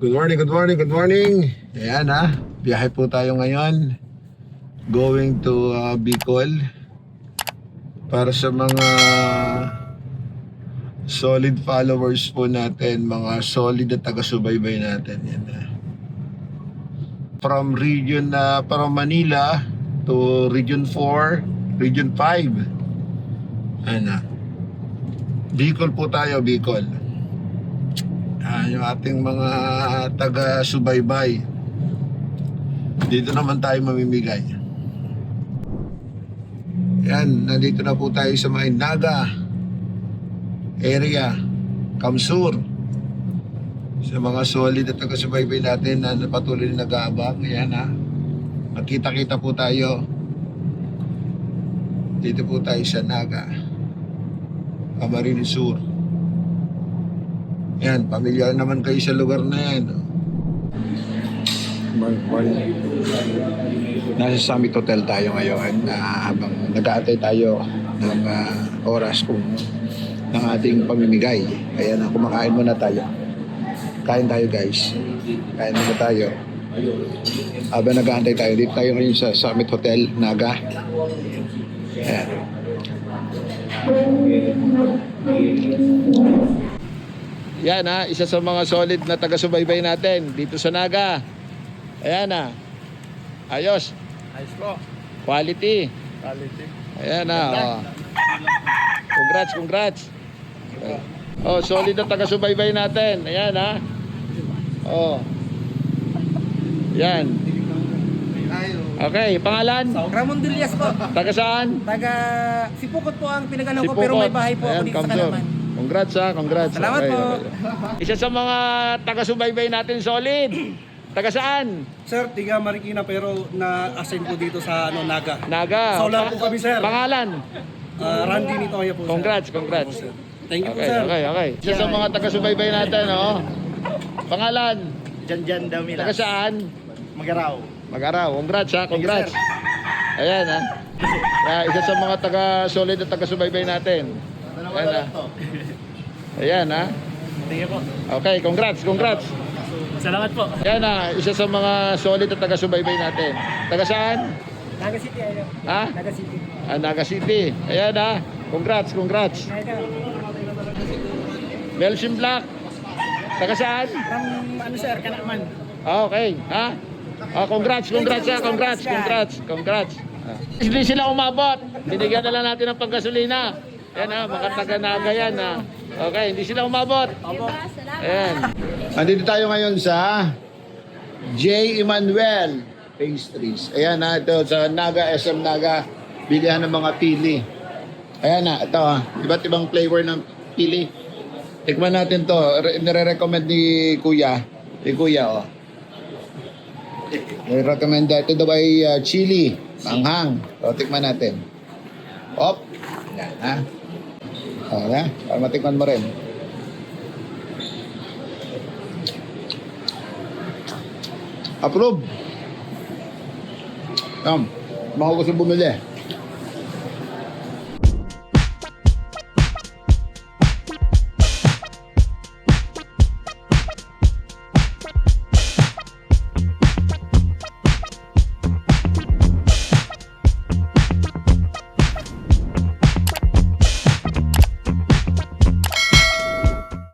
Good morning, good morning, good morning. Ayan ha, biyahe po tayo ngayon. Going to Bicol. Para sa mga solid followers po natin, mga solid na taga-subaybay natin. Yan ha. From Manila to Region 4, Region 5. Ayan ha. Bicol po tayo, Bicol. Yung ating mga taga-subaybay. Dito naman tayo mamimigay. Yan, nandito na po tayo sa may Naga area, Kamsur. Sa mga solid at taga-subaybay natin na patuloy na nag-aabang. Ayan ha, magkita-kita po tayo. Dito po tayo sa Naga, Camarines Sur. Yan, pamilyar naman kayo sa lugar na yan. Morning. Nasa Summit Hotel tayo ngayon habang nag-aantay tayo ng oras ng ating pamimigay. Ayan, kumakain muna tayo. Kain tayo guys. Kain muna tayo. Habang nag-aantay tayo, dito tayo ngayon sa Summit Hotel, Naga. Ayan. Yan ha, isa sa mga solid na taga-subaybay natin dito sa Naga. Ayan ha. Ayos. Ayos po. Quality. Quality. Ayan ha. Oh. Congrats. Oh, solid na taga-subaybay natin. Ayan ha. Oh. Yan. Okay, pangalan? Ramon Dilyas po. Taga saan? Taga Sipukot po ang pinagano ko, Sipukot. pero may bahay po ako Ayan, dito sa Kamsur. Kalaman. Congrats ha, congrats. Salamat po. Isa sa mga taga-subaybay natin solid. Taga saan? Sir, tiga Marikina pero na-assign po dito sa Naga. Naga. Solar po kami, sir. Pangalan? Randy Nitoya po, sir. Congrats. Thank you po, Okay, sir. okay. Isa sa mga taga-subaybay natin, oh. Pangalan? Janjan Damila. Taga saan? Magaraw. Mag-araw. Congrats ha, congrats. Ayan ha. Isa sa mga taga-solid at taga-subaybay natin. Ayan ha. Ayan ha. Tingin po. Okay, congrats. Salamat po. Ayan ha, isa sa mga solid at taga-subaybay natin. Taga saan? Naga City, ayun. Ha? Naga City. Naga City. Ayan ha. Congrats. Belgian Black. Taga saan? From ano sir, Kanaman. Okay, ha? Congrats. Hindi sila umabot. Binigyan na lang natin ng panggasolina. Yan ha, mga taga-Naga yan ha. Okay, hindi sila umabot. Ayan. Andito tayo ngayon sa J. Emmanuel Pastries. Ayan ha, ito sa Naga, SM Naga. Bilihan ng mga pili. Ayan ha, ito ha. Iba't ibang flavor ng pili. Tikman natin to. Nire-recommend ni Kuya. Oh. I-recommend ito daw ay chili, manghang. O, tikman natin. Op. Yan, ha? O, yan. Para matikman mo rin. Approve. Mga gusto bumili.